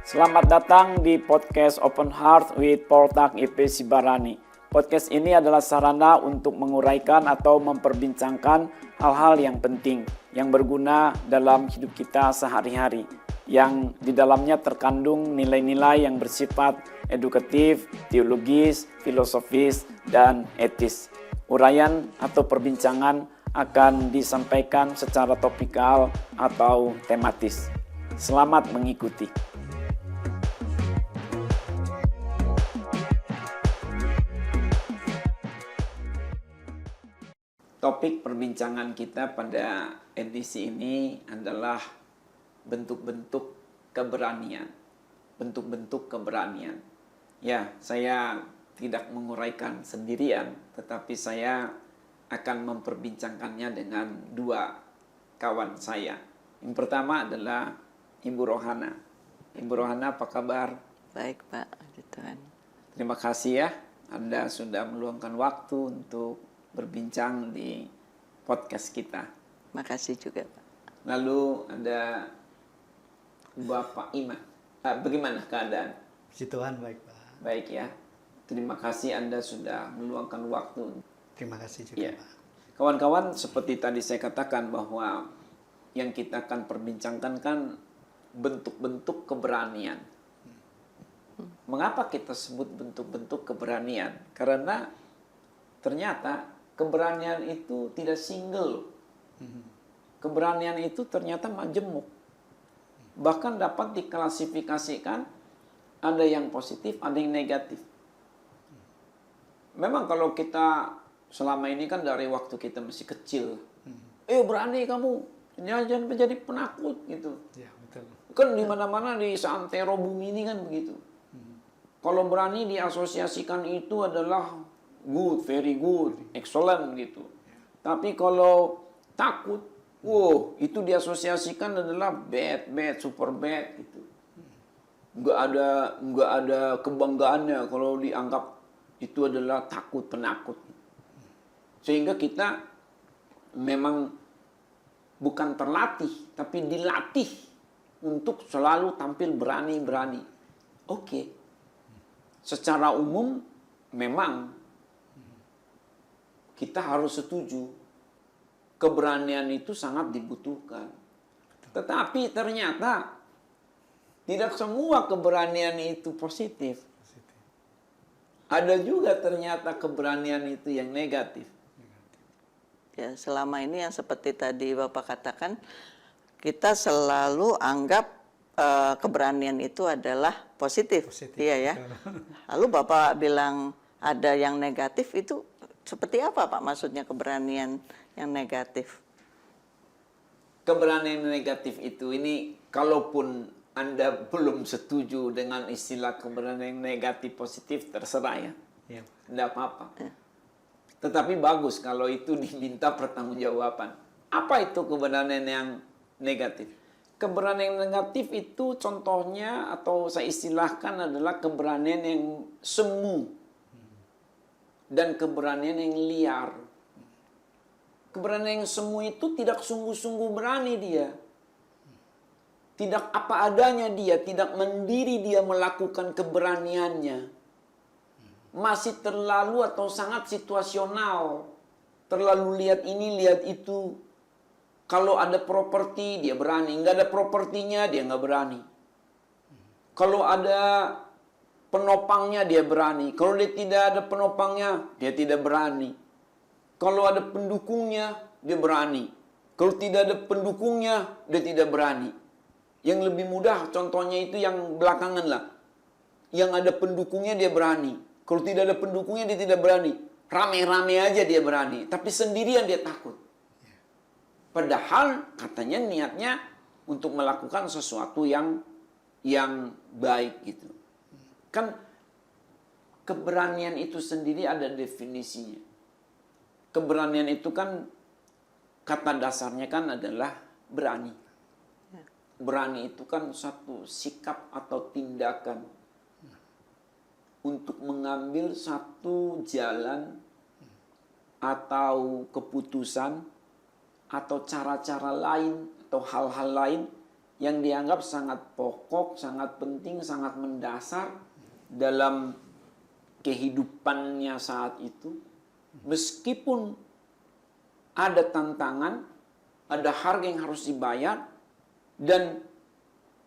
Selamat datang di podcast Open Heart with Poltak IP Sibarani. Podcast ini adalah sarana untuk menguraikan atau memperbincangkan hal-hal yang penting, yang berguna dalam hidup kita sehari-hari, yang di dalamnya terkandung nilai-nilai yang bersifat edukatif, teologis, filosofis, dan etis. Uraian atau perbincangan akan disampaikan secara topikal atau tematis. Selamat mengikuti. Topik perbincangan kita pada edisi ini adalah bentuk-bentuk keberanian. Bentuk-bentuk keberanian. Ya, saya tidak menguraikan sendirian, tetapi saya akan memperbincangkannya dengan dua kawan saya. Yang pertama adalah Ibu Rohana. Ibu Rohana, apa kabar? Baik, Pak. Puji Tuhan. Terima kasih ya, Anda sudah meluangkan waktu untuk berbincang di podcast kita. Makasih juga, Pak. Lalu ada Bapak Iman. Bagaimana keadaan? Puji Tuhan, baik, Pak. Baik ya. Terima kasih Anda sudah meluangkan waktu. Terima kasih juga, Ya. Pak. Kawan-kawan, seperti tadi saya katakan bahwa yang kita akan perbincangkan kan bentuk-bentuk keberanian. Mengapa kita sebut bentuk-bentuk keberanian? Karena ternyata keberanian itu tidak single. Keberanian itu ternyata majemuk. Bahkan dapat diklasifikasikan ada yang positif, ada yang negatif. Memang kalau kita selama ini kan dari waktu kita masih kecil. Berani kamu, jangan menjadi penakut gitu. Ya, betul. Kan di mana-mana di seantero bumi ini kan begitu. Kalau berani diasosiasikan itu adalah good, very good, excellent gitu. Tapi kalau takut, itu diasosiasikan adalah bad, super bad gitu. Nggak ada kebanggaannya kalau dianggap itu adalah takut, penakut. Sehingga kita memang bukan terlatih, tapi dilatih untuk selalu tampil berani-berani. Oke. Secara umum memang kita harus setuju keberanian itu sangat dibutuhkan. Tetapi ternyata tidak semua keberanian itu positif. Ada juga ternyata keberanian itu yang negatif. Ya, selama ini yang seperti tadi Bapak katakan, kita selalu anggap keberanian itu adalah positif. Iya ya. Lalu Bapak bilang ada yang negatif, itu seperti apa Pak maksudnya keberanian yang negatif? Keberanian negatif itu ini kalaupun Anda belum setuju dengan istilah keberanian negatif positif, terserah ya. Ya. Tidak apa-apa. Tetapi bagus kalau itu diminta pertanggungjawaban. Apa itu keberanian yang negatif? Keberanian negatif itu contohnya atau saya istilahkan adalah keberanian yang semu dan keberanian yang liar. Keberanian yang semu itu tidak sungguh-sungguh berani dia. Tidak apa adanya dia, tidak mandiri dia melakukan keberaniannya. Masih terlalu atau sangat situasional. Terlalu lihat ini, lihat itu. Kalau ada properti, dia berani. Nggak ada propertinya, dia nggak berani. Kalau ada penopangnya, dia berani. Kalau dia tidak ada penopangnya, dia tidak berani. Kalau ada pendukungnya, dia berani. Kalau tidak ada pendukungnya, dia tidak berani. Yang lebih mudah contohnya itu yang belakangan lah. Yang ada pendukungnya, dia berani. Kalau tidak ada pendukungnya, dia tidak berani. Rame-rame aja dia berani. Tapi sendirian dia takut. Padahal katanya niatnya untuk melakukan sesuatu yang baik gitu. Kan keberanian itu sendiri ada definisinya. Keberanian itu kan kata dasarnya kan adalah berani. Berani itu kan satu sikap atau tindakan untuk mengambil satu jalan atau keputusan atau cara-cara lain atau hal-hal lain yang dianggap sangat pokok, sangat penting, sangat mendasar dalam kehidupannya saat itu. Meskipun ada tantangan, ada harga yang harus dibayar, dan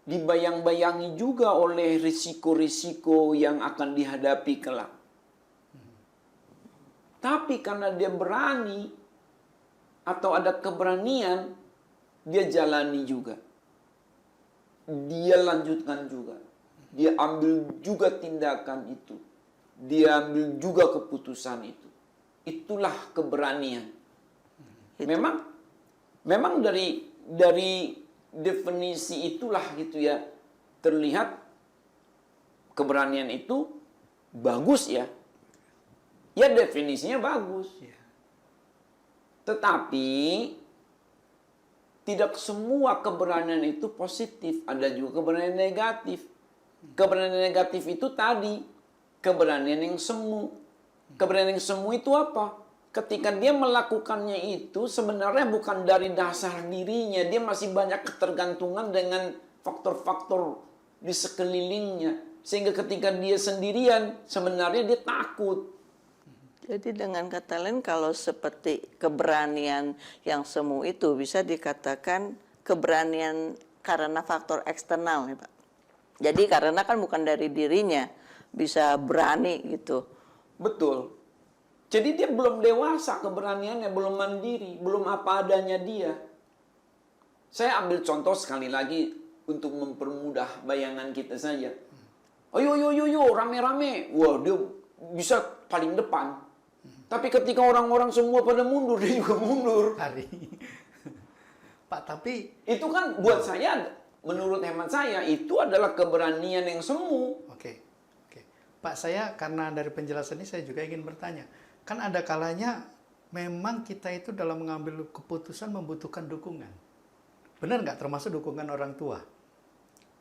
dibayang-bayangi juga oleh risiko-risiko yang akan dihadapi kelak. Tapi karena dia berani, atau ada keberanian, dia jalani juga. Dia lanjutkan juga. Dia ambil juga tindakan itu. Dia ambil juga keputusan itu. Itulah keberanian. Memang dari definisi itulah gitu ya, terlihat keberanian itu bagus ya. Ya definisinya bagus. Tetapi tidak semua keberanian itu positif, ada juga keberanian negatif. Keberanian negatif itu tadi keberanian yang semu. Keberanian yang semu itu apa? Ketika dia melakukannya itu sebenarnya bukan dari dasar dirinya, dia masih banyak ketergantungan dengan faktor-faktor di sekelilingnya. Sehingga ketika dia sendirian, sebenarnya dia takut. Jadi dengan kata lain, kalau seperti keberanian yang semu itu bisa dikatakan keberanian karena faktor eksternal ya Pak. Jadi karena kan bukan dari dirinya bisa berani gitu. Betul. Jadi dia belum dewasa keberaniannya, belum mandiri, belum apa adanya dia. Saya ambil contoh sekali lagi untuk mempermudah bayangan kita saja. Ayo, rame-rame. Wah, dia bisa paling depan. Tapi ketika orang-orang semua pada mundur, dia juga mundur. Hari. Pak, tapi Itu kan buat saya, menurut hemat saya, itu adalah keberanian yang semu. Oke. Pak, saya karena dari penjelasan ini saya juga ingin bertanya. Kan ada kalanya memang kita itu dalam mengambil keputusan membutuhkan dukungan. Benar nggak? Termasuk dukungan orang tua.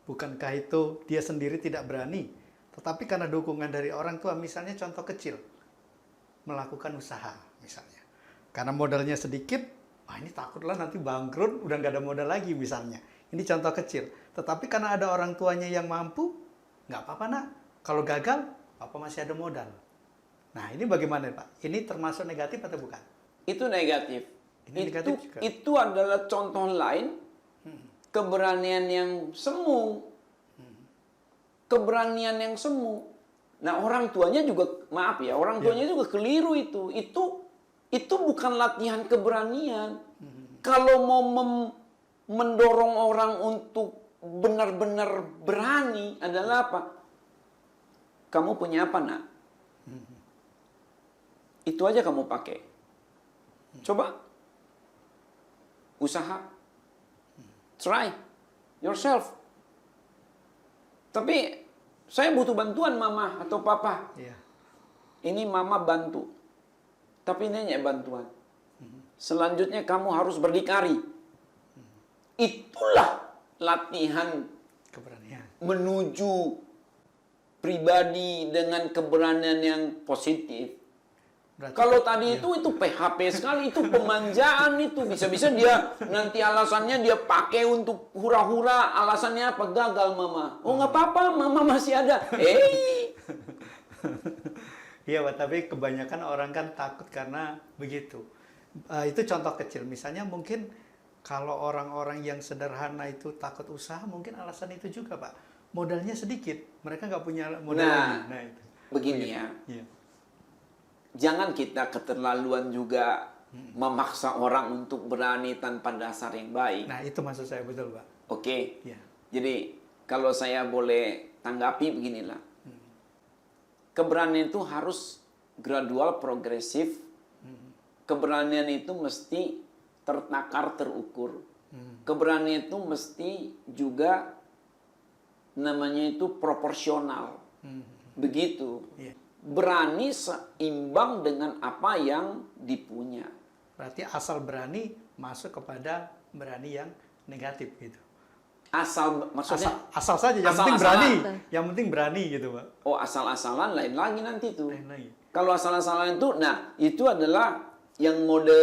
Bukankah itu dia sendiri tidak berani, tetapi karena dukungan dari orang tua, misalnya contoh kecil, melakukan usaha misalnya. Karena modalnya sedikit, wah ini takutlah nanti bangkrut, udah nggak ada modal lagi misalnya. Ini contoh kecil. Tetapi karena ada orang tuanya yang mampu, nggak apa-apa nak. Kalau gagal, Papa masih ada modal. Nah ini bagaimana Pak? Ini termasuk negatif atau bukan? Itu negatif. Ini negatif juga. Itu adalah contoh lain keberanian yang semu. Keberanian yang semu. Nah orang tuanya juga, maaf ya, orang tuanya juga keliru itu. Itu bukan latihan keberanian. Kalau mau mendorong orang untuk benar-benar berani adalah apa? Kamu punya apa nak? Itu aja kamu pakai. Coba. Usaha. Try. Yourself. Tapi saya butuh bantuan mama atau papa. Iya. Ini mama bantu. Tapi nenek bantuan. Selanjutnya kamu harus berdikari. Itulah latihan Keberanian. menuju pribadi dengan keberanian yang positif. Berarti Kalau tadi itu PHP sekali, itu pemanjaan itu. Bisa-bisa dia nanti alasannya dia pakai untuk hura-hura, alasannya apa? Gagal mama. Oh nggak apa-apa, mama masih ada. Iya Pak, tapi kebanyakan orang kan takut karena begitu. Itu contoh kecil. Misalnya mungkin kalau orang-orang yang sederhana itu takut usaha, mungkin alasan itu juga Pak. Modalnya sedikit, mereka nggak punya modal lagi. Nah itu. Begini ya. Iya. Jangan kita keterlaluan juga memaksa orang untuk berani tanpa dasar yang baik. Nah itu maksud saya, betul Pak. Oke. Iya. Jadi kalau saya boleh tanggapi beginilah. Keberanian itu harus gradual, progresif. Keberanian itu mesti tertakar, terukur. Keberanian itu mesti juga namanya itu proporsional. Begitu. Iya. Berani seimbang dengan apa yang dipunya. Berarti asal berani masuk kepada berani yang negatif gitu. Maksudnya Asal saja, yang penting berani. Yang penting berani gitu Pak. oh asal-asalan lain lagi nanti tuh. Lain lagi. Kalau asal-asalan itu, nah itu adalah yang mode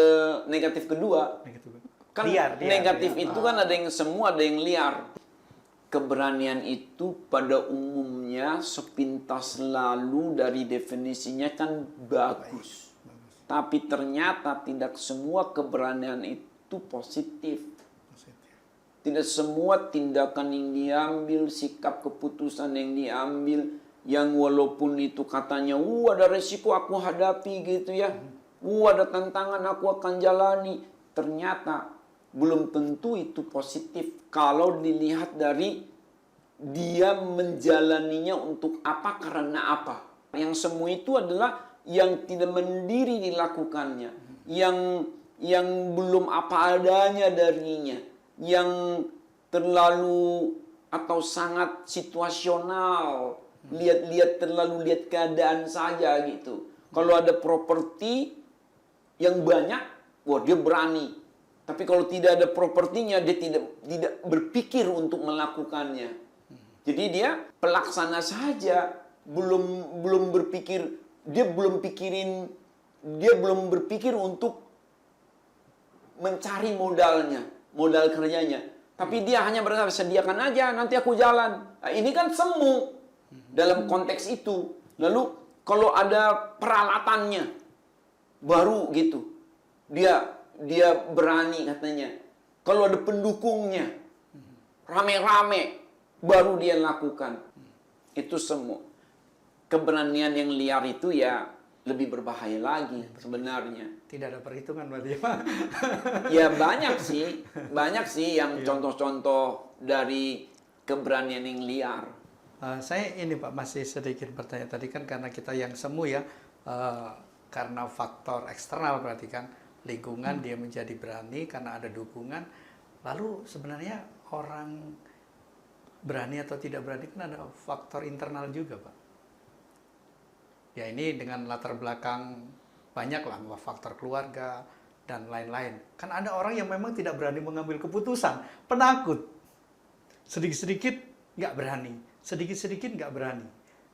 negatif kedua. Negatif Pak. Kan Liar, negatif liar. itu kan ada yang semu, ada yang liar. Keberanian itu pada umumnya sepintas lalu dari definisinya kan bagus. Tapi ternyata tidak semua keberanian itu positif. Tidak semua tindakan yang diambil, sikap keputusan yang diambil, yang walaupun itu katanya, ada resiko aku hadapi gitu ya. Ada tantangan aku akan jalani. Ternyata belum tentu itu positif kalau dilihat dari dia menjalaninya untuk apa, karena apa. Yang semu itu adalah yang tidak mendiri dilakukannya, yang belum apa adanya darinya, yang terlalu atau sangat situasional, terlalu lihat keadaan saja gitu. Kalau ada properti yang banyak, wah dia berani. Tapi kalau tidak ada propertinya, dia tidak berpikir untuk melakukannya. Jadi dia pelaksana saja, belum berpikir, dia belum berpikir untuk mencari modalnya, modal kerjanya. Tapi dia hanya berkata, sediakan aja, nanti aku jalan. Nah, ini kan semu dalam konteks itu. Lalu kalau ada peralatannya, baru gitu, dia berani katanya. Kalau ada pendukungnya, rame-rame, baru dia lakukan. Itu semua. Keberanian yang liar itu ya lebih berbahaya lagi sebenarnya. Tidak ada perhitungan berarti ya, Pak. Ya banyak sih yang contoh-contoh dari keberanian yang liar. Saya ini Pak masih sedikit bertanya tadi kan karena kita yang semu ya, karena faktor eksternal berarti kan lingkungan dia menjadi berani karena ada dukungan. Lalu sebenarnya orang berani atau tidak berani kan ada faktor internal juga Pak. Ya ini dengan latar belakang banyak lah, faktor keluarga dan lain-lain. Kan ada orang yang memang tidak berani mengambil keputusan, penakut. Sedikit-sedikit nggak berani, sedikit-sedikit nggak berani.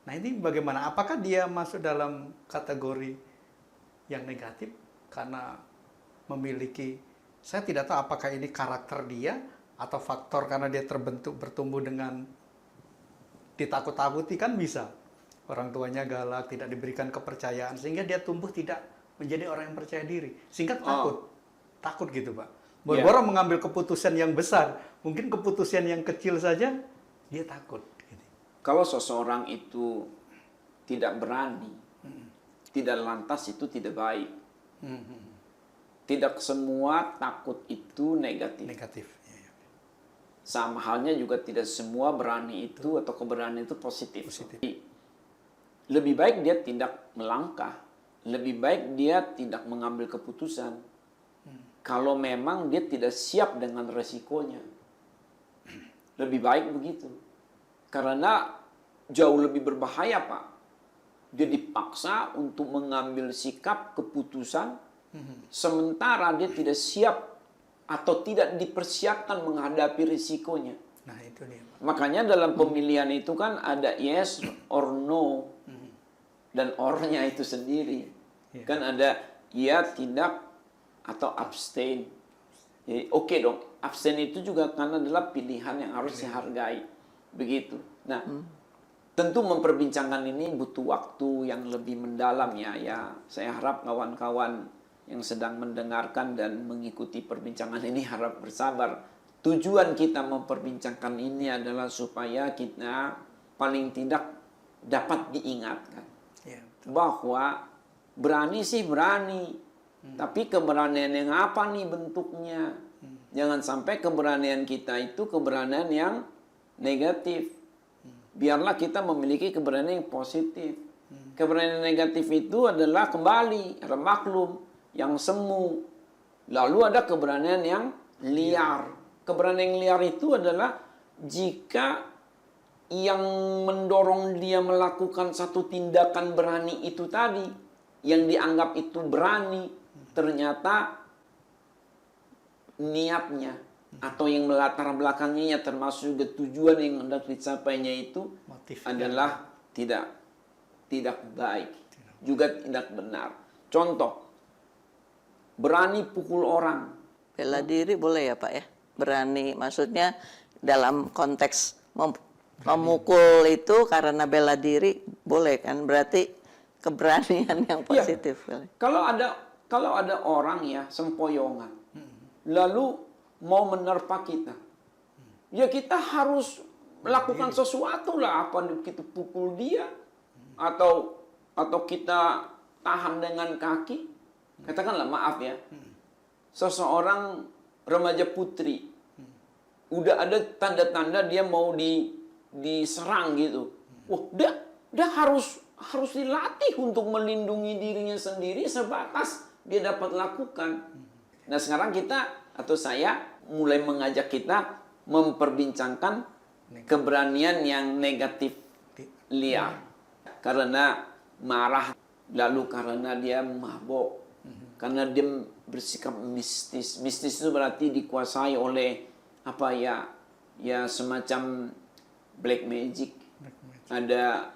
Nah ini bagaimana? Apakah dia masuk dalam kategori yang negatif karena memiliki, saya tidak tahu apakah ini karakter dia atau faktor karena dia bertumbuh dengan ditakut-takuti kan bisa. Orang tuanya galak, tidak diberikan kepercayaan, sehingga dia tumbuh tidak menjadi orang yang percaya diri. Sehingga takut gitu Pak. Boro-boro mengambil keputusan yang besar, mungkin keputusan yang kecil saja, dia takut. Gitu. Kalau seseorang itu tidak berani, tidak lantas itu tidak baik. Tidak semua takut itu negatif. Negatif. Sama halnya juga tidak semua berani itu atau keberanian itu positif. Lebih baik dia tidak melangkah. Lebih baik dia tidak mengambil keputusan. Kalau memang dia tidak siap dengan resikonya. Lebih baik begitu. Karena jauh lebih berbahaya Pak. Dia dipaksa untuk mengambil sikap keputusan. Sementara dia tidak siap atau tidak dipersiapkan menghadapi risikonya. Nah itu dia. Makanya dalam pemilihan itu kan ada yes or no. Dan or-nya itu sendiri. Kan ada ya, tidak, atau abstain. Jadi oke dong, abstain itu juga kan adalah pilihan yang harus dihargai. Begitu. Nah, tentu memperbincangkan ini butuh waktu yang lebih mendalam ya. Saya harap kawan-kawan yang sedang mendengarkan dan mengikuti perbincangan ini harap bersabar. Tujuan kita memperbincangkan ini adalah supaya kita paling tidak dapat diingatkan bahwa berani sih berani, tapi keberanian yang apa nih bentuknya? Jangan sampai keberanian kita itu keberanian yang negatif. Biarlah kita memiliki keberanian yang positif. Keberanian negatif itu adalah kembali ada maklum yang semu. Lalu ada keberanian yang liar. Keberanian yang liar itu adalah jika yang mendorong dia melakukan satu tindakan berani itu tadi, yang dianggap itu berani, ternyata niatnya atau yang melatar belakangnya termasuk juga tujuan yang hendak dicapainya itu adalah tidak baik, juga tidak benar. Contoh, berani pukul orang, Bela diri boleh ya Pak ya? Berani, maksudnya dalam konteks memukul itu karena bela diri boleh kan? Berarti keberanian yang positif. Ya, kalau ada orang ya sempoyongan, lalu mau menerpa kita, ya kita harus melakukan sesuatu lah, apa kita pukul dia atau kita tahan dengan kaki. Katakanlah maaf ya, seseorang remaja putri udah ada tanda-tanda dia mau diserang gitu. Wah, dia harus dilatih untuk melindungi dirinya sendiri sebatas dia dapat lakukan. Nah, sekarang kita atau saya mulai mengajak kita memperbincangkan keberanian yang negatif liar. Karena marah, lalu karena dia mabok, karena dia bersikap mistis. Mistis itu berarti dikuasai oleh apa ya semacam black magic. Ada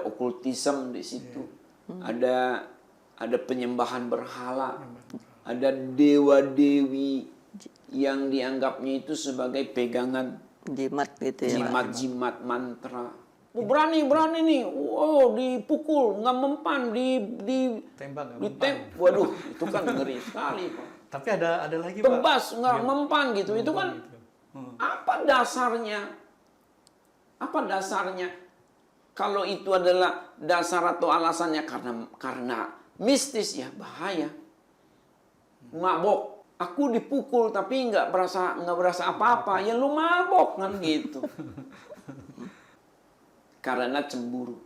okultisme di situ. Ada penyembahan berhala. Ada dewa-dewi yang dianggapnya itu sebagai pegangan Jimat gitu ya Pak. jimat mantra. Berani nih, dipukul, nggak mempan, Tembak nggak mempan. Waduh, itu kan ngeri sekali Pak. Tapi ada lagi Pak. Tebas, nggak mempan gitu, itu kan apa dasarnya? Apa dasarnya? Kalau itu adalah dasar atau alasannya karena mistis ya bahaya. Mabok. Aku dipukul tapi nggak berasa apa-apa. Ya lu mabok kan gitu. Karena cemburu.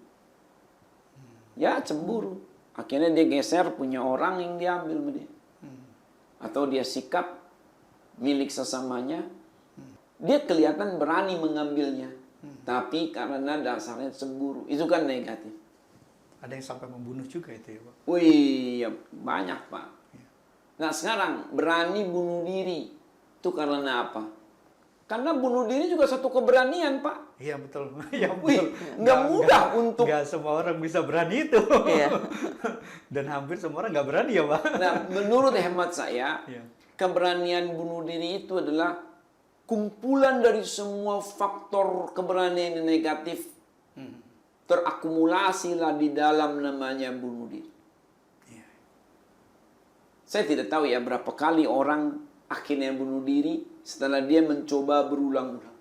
Ya cemburu. Akhirnya dia geser punya orang yang diambil sama dia. Atau dia sikap milik sesamanya. Dia kelihatan berani mengambilnya. Tapi karena dasarnya cemburu. Itu kan negatif. Ada yang sampai membunuh juga itu ya Pak. Wih, ya banyak Pak. Nah sekarang berani bunuh diri itu karena apa? Karena bunuh diri juga satu keberanian Pak. Iya betul. Ya, Wih, betul. nggak mudah untuk. Nggak semua orang bisa berani itu. Iya. Dan hampir semua orang nggak berani ya Pak. Nah menurut hemat saya, Iya. keberanian bunuh diri itu adalah kumpulan dari semua faktor keberanian yang negatif terakumulasilah di dalam namanya bunuh diri. Saya tidak tahu ya berapa kali orang akhirnya bunuh diri setelah dia mencoba berulang-ulang.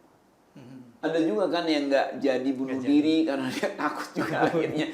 Ada juga kan yang nggak jadi bunuh diri karena dia takut juga akhirnya.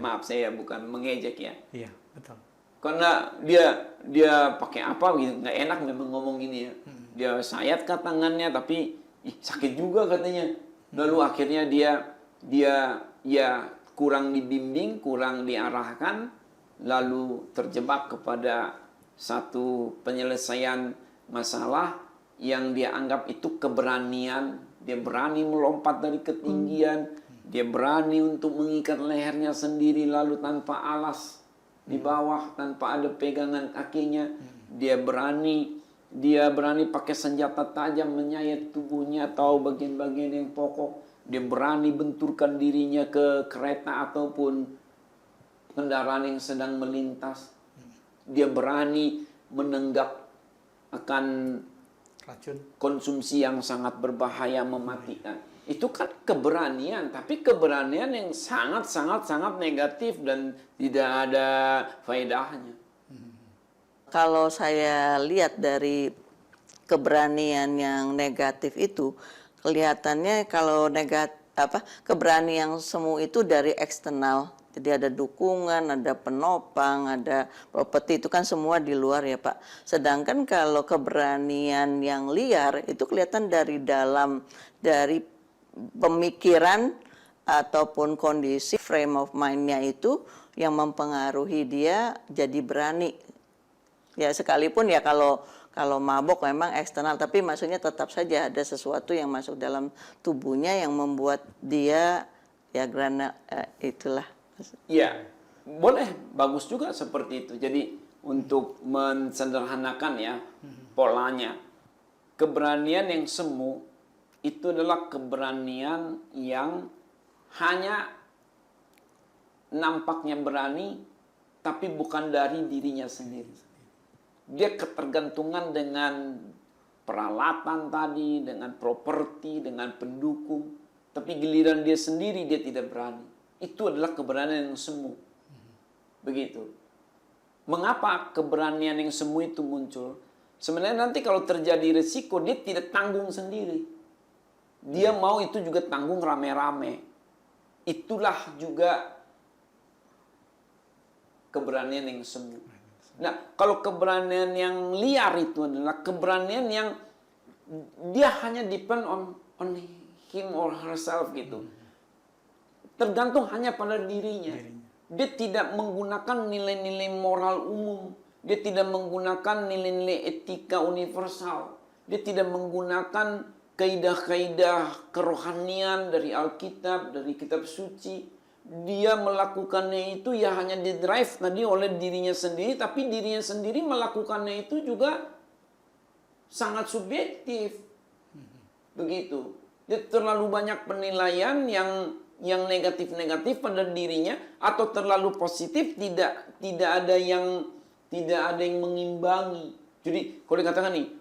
Maaf saya bukan mengejek ya. Iya betul. Karena dia pakai apa gitu, nggak enak memang ngomong gini ya. Dia sayat ke tangannya tapi sakit juga katanya. Lalu akhirnya dia ya kurang dibimbing, kurang diarahkan, lalu terjebak kepada satu penyelesaian masalah yang dia anggap itu keberanian. Dia berani melompat dari ketinggian, dia berani untuk mengikat lehernya sendiri lalu tanpa alas di bawah, tanpa ada pegangan kakinya. Dia berani pakai senjata tajam menyayat tubuhnya atau bagian-bagian yang pokok. Dia berani benturkan dirinya ke kereta ataupun kendaraan yang sedang melintas. Dia berani menenggak akan Racun. konsumsi yang sangat berbahaya mematikan. Itu kan keberanian, tapi keberanian yang sangat negatif dan tidak ada faedahnya. Kalau saya lihat dari keberanian yang negatif itu, kelihatannya kalau keberanian yang semu itu dari eksternal. Jadi ada dukungan, ada penopang, ada properti, itu kan semua di luar ya Pak. Sedangkan kalau keberanian yang liar itu kelihatan dari dalam, dari pemikiran ataupun kondisi frame of mind-nya itu yang mempengaruhi dia jadi berani. Ya sekalipun ya kalau mabok memang eksternal, tapi maksudnya tetap saja ada sesuatu yang masuk dalam tubuhnya yang membuat dia ya itulah. Ya, boleh, bagus juga seperti itu. Jadi untuk mensederhanakan ya polanya, keberanian yang semu itu adalah keberanian yang hanya nampaknya berani, tapi bukan dari dirinya sendiri. Dia ketergantungan dengan peralatan tadi, dengan properti, dengan pendukung. Tapi giliran dia sendiri dia tidak berani. Itu adalah keberanian yang semu. Begitu. Mengapa keberanian yang semu itu muncul? Sebenarnya nanti kalau terjadi resiko, dia tidak tanggung sendiri. Dia mau itu juga tanggung rame-rame. Itulah juga keberanian yang semu. Nah, kalau keberanian yang liar itu adalah keberanian yang dia hanya depend on him or herself gitu. Tergantung hanya pada dirinya. Dia tidak menggunakan nilai-nilai moral umum. Dia tidak menggunakan nilai-nilai etika universal. Dia tidak menggunakan kaidah-kaidah kerohanian dari Alkitab, dari kitab suci. Dia melakukannya itu ya hanya di-drive tadi oleh dirinya sendiri, tapi dirinya sendiri melakukannya itu juga sangat subjektif. Begitu. Dia terlalu banyak penilaian yang negatif-negatif pada dirinya, atau terlalu positif, tidak ada yang mengimbangi. Jadi kalau dikatakan nih,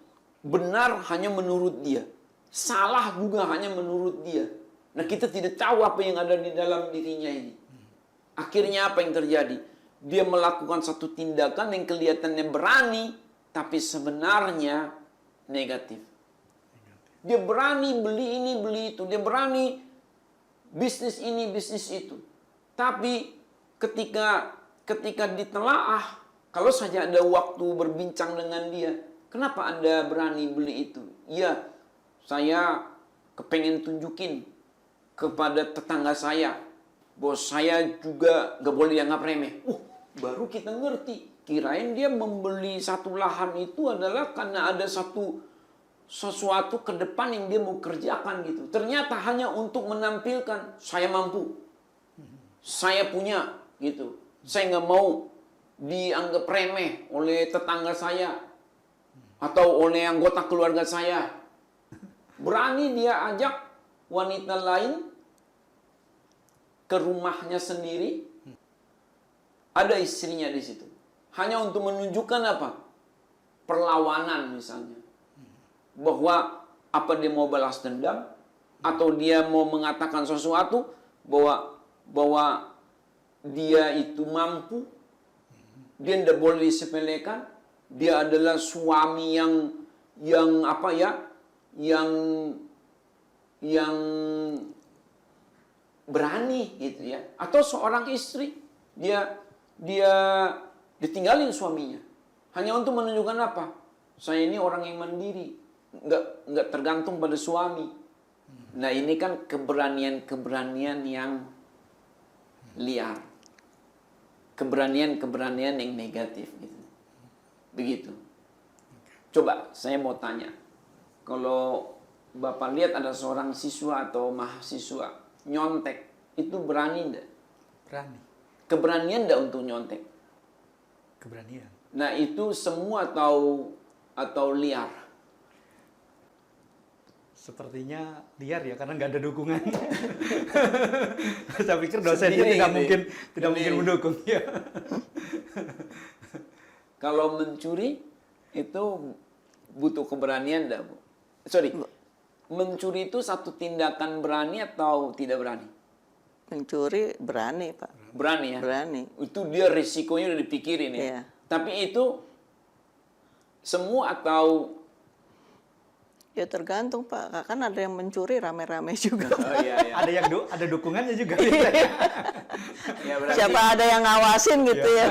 benar hanya menurut dia, salah juga hanya menurut dia. Nah, kita tidak tahu apa yang ada di dalam dirinya ini. Akhirnya apa yang terjadi? Dia melakukan satu tindakan yang kelihatannya berani, tapi sebenarnya negatif. Dia berani beli ini, beli itu. Dia berani bisnis ini, bisnis itu. Tapi ketika ditelaah, kalau saja ada waktu berbincang dengan dia, kenapa Anda berani beli itu? Ya, saya kepengen tunjukin kepada tetangga saya bahwa saya juga gak boleh dianggap remeh. Baru kita ngerti. Kirain dia membeli satu lahan itu adalah karena ada sesuatu ke depan yang dia mau kerjakan gitu. Ternyata hanya untuk menampilkan saya mampu, saya punya gitu. Saya nggak mau dianggap remeh oleh tetangga saya atau oleh anggota keluarga saya. Berani dia ajak wanita lain ke rumahnya sendiri, ada istrinya di situ, hanya untuk menunjukkan apa? Perlawanan misalnya, bahwa apa dia mau balas dendam, atau dia mau mengatakan sesuatu bahwa dia itu mampu, dia tidak boleh disepelekan, dia adalah suami yang apa ya, yang berani gitu ya, atau seorang istri dia ditinggalin suaminya hanya untuk menunjukkan apa? Saya ini orang yang mandiri, nggak tergantung pada suami. Nah, ini kan keberanian yang liar, keberanian yang negatif gitu. Begitu. Coba saya mau tanya, kalau Bapak lihat ada seorang siswa atau mahasiswa nyontek, itu berani enggak? Berani. Keberanian enggak untuk nyontek? Keberanian. Nah, itu semua atau liar? Sepertinya liar ya, karena nggak ada dukungan. Saya pikir dosennya Sendiri tidak gitu mungkin mendukung. Ya. Kalau mencuri itu butuh keberanian enggak, Bu? Sorry. Mencuri itu satu tindakan berani atau tidak berani? Mencuri berani, Pak. Berani ya? Berani. Itu dia risikonya udah dipikirin ya? Iya. Tapi itu semua atau... Ya tergantung, Pak. Kan ada yang mencuri rame-rame juga. Oh, iya, iya. Ada dukungannya juga. Ya, berarti Siapa ada yang ngawasin gitu ya.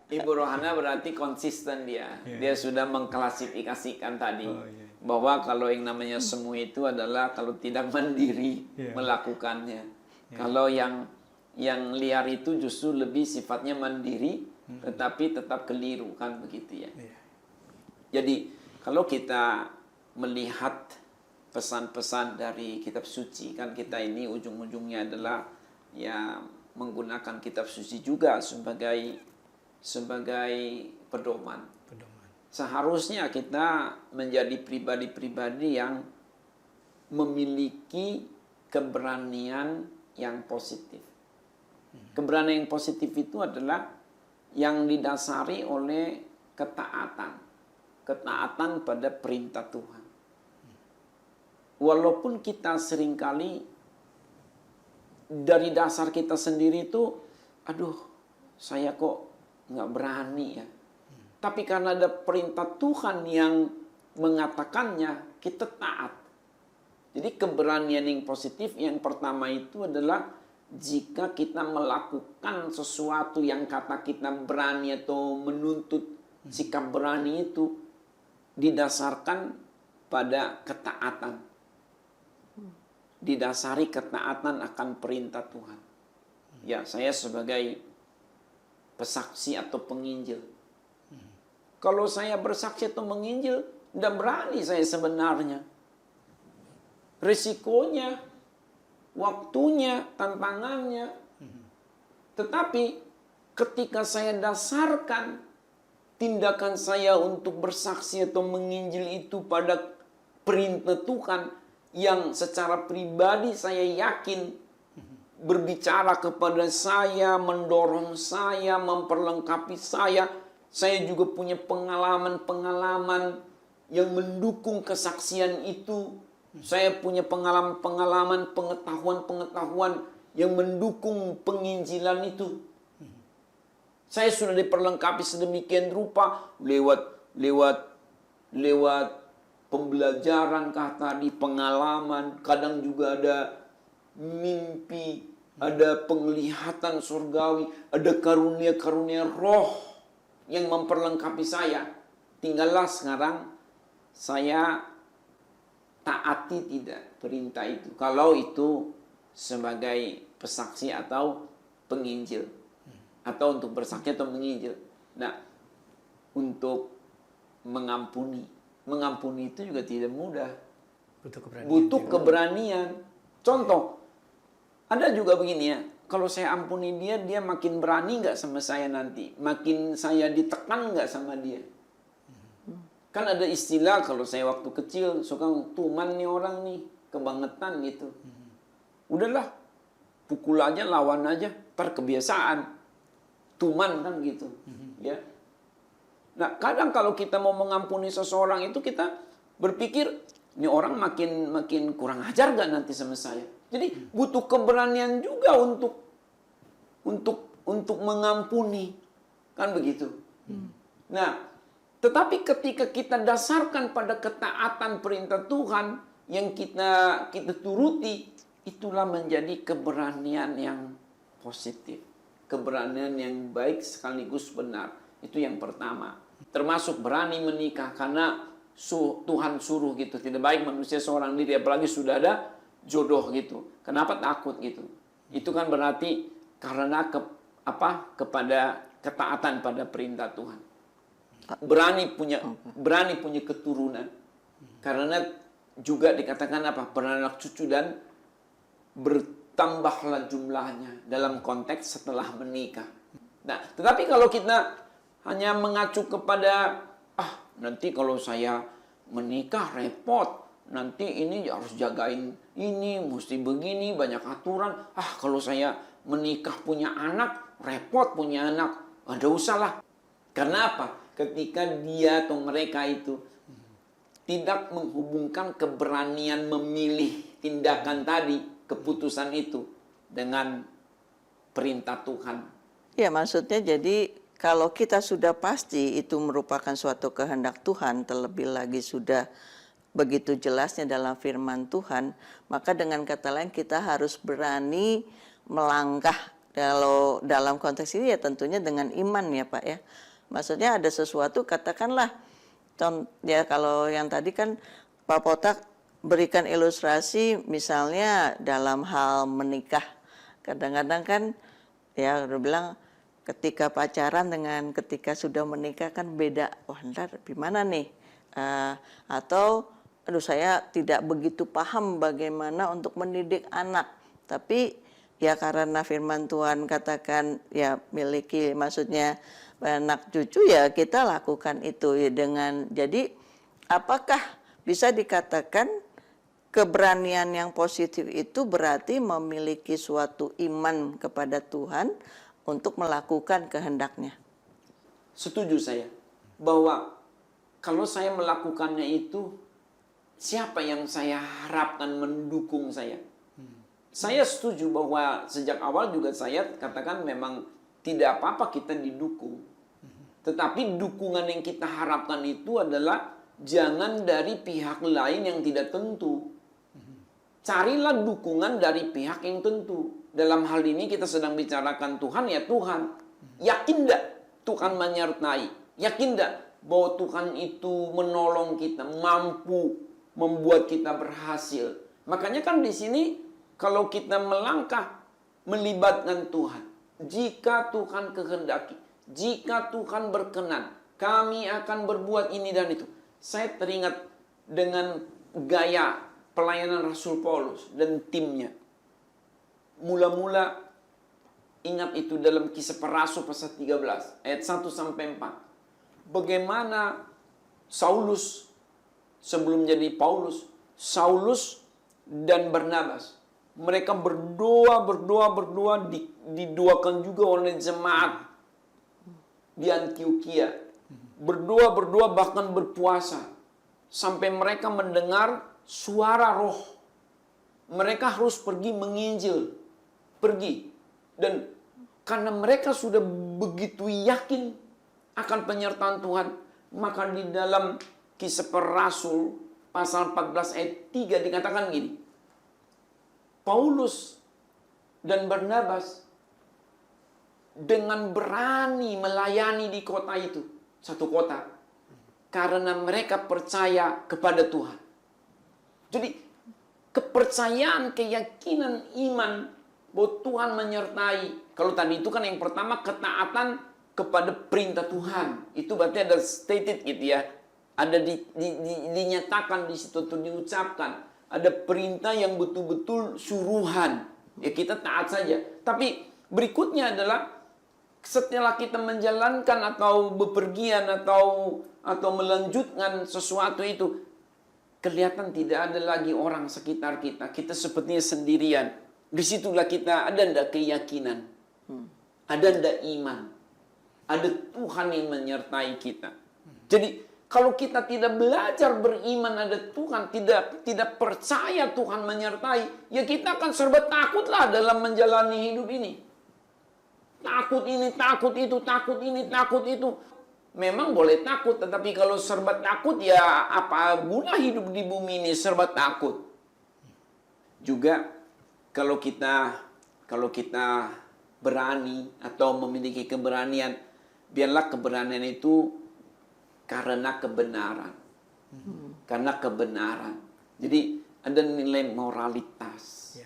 Ibu Rohana berarti konsisten dia. Iya. Dia sudah mengklasifikasikan tadi. Oh, iya. Bahwa kalau yang namanya semu itu adalah kalau tidak mandiri Iya. melakukannya. Iya. Kalau yang liar itu justru lebih sifatnya mandiri, tetapi tetap keliru, kan begitu ya. Iya. Jadi kalau kita melihat pesan-pesan dari kitab suci, kan kita ini ujung-ujungnya adalah ya menggunakan kitab suci juga sebagai pedoman. Seharusnya kita menjadi pribadi-pribadi yang memiliki keberanian yang positif. Keberanian yang positif itu adalah yang didasari oleh ketaatan. Ketaatan pada perintah Tuhan. Walaupun kita seringkali dari dasar kita sendiri itu, aduh, saya kok nggak berani ya. Tapi karena ada perintah Tuhan yang mengatakannya, kita taat. Jadi keberanian yang positif yang pertama itu adalah jika kita melakukan sesuatu yang kata kita berani atau menuntut sikap berani itu didasarkan pada ketaatan. Didasari ketaatan akan perintah Tuhan. Ya, saya sebagai pesaksi atau penginjil. Kalau saya bersaksi atau menginjil, tidak berani saya sebenarnya. Risikonya, waktunya, tantangannya. Tetapi ketika saya dasarkan tindakan saya untuk bersaksi atau menginjil itu pada perintah Tuhan yang secara pribadi saya yakin berbicara kepada saya, mendorong saya, memperlengkapi saya. Saya juga punya pengalaman-pengalaman yang mendukung kesaksian itu. Saya punya pengalaman-pengalaman, pengetahuan-pengetahuan yang mendukung penginjilan itu. Saya sudah diperlengkapi sedemikian rupa lewat pembelajaran tadi, pengalaman, kadang juga ada mimpi, ada penglihatan surgawi, ada karunia-karunia roh yang memperlengkapi saya. Tinggallah sekarang saya taati tidak perintah itu. Kalau itu sebagai pesaksi atau penginjil. Atau untuk bersaksi atau menginjil. Nah, untuk mengampuni. Mengampuni itu juga tidak mudah. Butuh keberanian. Contoh, ada juga begini ya. Kalau saya ampuni dia, dia makin berani nggak sama saya nanti? Makin saya ditekan nggak sama dia? Kan ada istilah kalau saya waktu kecil suka tuman nih orang nih, kebangetan gitu. Udahlah, pukul aja, lawan aja, kebiasaan. Tuman kan gitu. Ya. Nah, kadang kalau kita mau mengampuni seseorang itu kita berpikir, ini orang makin kurang ajar gak nanti sama saya? Jadi butuh keberanian juga untuk mengampuni. Kan begitu. Nah, tetapi ketika kita dasarkan pada ketaatan perintah Tuhan yang kita turuti, itulah menjadi keberanian yang positif. Keberanian yang baik sekaligus benar. Itu yang pertama. Termasuk berani menikah karena Tuhan suruh gitu. Tidak baik manusia seorang diri, apalagi sudah ada jodoh gitu. Kenapa takut gitu? Itu kan berarti karena kepada ketaatan pada perintah Tuhan. Berani punya keturunan. Karena juga dikatakan beranak cucu dan bertambahlah jumlahnya dalam konteks setelah menikah. Nah, tetapi kalau kita hanya mengacu kepada nanti kalau saya menikah repot, nanti ini harus jagain ini, mesti begini, banyak aturan. Kalau saya menikah punya anak, repot punya anak. Ada usahlah. Karena apa? Ketika dia atau mereka itu tidak menghubungkan keberanian memilih tindakan tadi, keputusan itu dengan perintah Tuhan. Ya, maksudnya jadi kalau kita sudah pasti itu merupakan suatu kehendak Tuhan, terlebih lagi sudah begitu jelasnya dalam firman Tuhan, maka dengan kata lain kita harus berani melangkah. Kalau dalam konteks ini ya tentunya dengan iman ya Pak ya. Maksudnya ada sesuatu, katakanlah ya kalau yang tadi kan Pak Potak berikan ilustrasi misalnya dalam hal menikah. Kadang-kadang kan ya udah bilang ketika pacaran dengan ketika sudah menikah kan beda. Wah ntar gimana nih? Atau aduh saya tidak begitu paham bagaimana untuk mendidik anak. Tapi ya karena firman Tuhan katakan ya miliki maksudnya anak cucu ya kita lakukan itu ya dengan jadi apakah bisa dikatakan keberanian yang positif itu berarti memiliki suatu iman kepada Tuhan untuk melakukan kehendaknya? Setuju saya. bahwa kalau saya melakukannya itu, siapa yang saya harapkan mendukung saya? Saya setuju bahwa sejak awal juga saya katakan memang tidak apa-apa kita didukung. Tetapi dukungan yang kita harapkan itu adalah jangan dari pihak lain yang tidak tentu. Carilah dukungan dari pihak yang tentu. Dalam hal ini kita sedang bicarakan Tuhan, ya Tuhan. Yakin enggak Tuhan menyertai? Yakin enggak bahwa Tuhan itu menolong kita, mampu membuat kita berhasil? Makanya kan di sini kalau kita melangkah melibatkan Tuhan, jika Tuhan kehendaki, jika Tuhan berkenan, kami akan berbuat ini dan itu. Saya teringat dengan gaya pelayanan Rasul Paulus dan timnya. Mula-mula ingat itu dalam Kisah Para Rasul pasal 13 ayat 1 sampai 4. Bagaimana Saulus sebelum jadi Paulus, Saulus dan Barnabas, mereka berdoa, didoakan juga oleh jemaat di Antioquia. Berdoa, bahkan berpuasa. Sampai mereka mendengar suara roh. Mereka harus pergi menginjil. Pergi. Dan karena mereka sudah begitu yakin akan penyertaan Tuhan, maka di dalam Kisah Para Rasul pasal 14 ayat 3 dikatakan gini. Paulus dan Barnabas dengan berani melayani di kota itu, satu kota, karena mereka percaya kepada Tuhan. Jadi kepercayaan, keyakinan, iman bahwa Tuhan menyertai. Kalau tadi itu kan yang pertama ketaatan kepada perintah Tuhan. Itu berarti ada stated gitu ya. Ada dinyatakan di situ atau diucapkan. Ada perintah yang betul-betul suruhan. Ya kita taat saja. Tapi berikutnya adalah setelah kita menjalankan atau bepergian atau melanjutkan sesuatu itu, kelihatan tidak ada lagi orang sekitar kita. Kita sepertinya sendirian. Disitulah kita ada ndak keyakinan. Ada ndak iman. Ada Tuhan yang menyertai kita. Jadi kalau kita tidak belajar beriman ada Tuhan, tidak percaya Tuhan menyertai, ya kita akan serba takutlah dalam menjalani hidup ini. Takut ini, takut itu, takut ini, takut itu. Memang boleh takut, tetapi kalau serba takut ya apa guna hidup di bumi ini serba takut. Juga kalau kita berani atau memiliki keberanian, biarlah keberanian itu karena kebenaran. Karena kebenaran. Jadi ada nilai moralitas.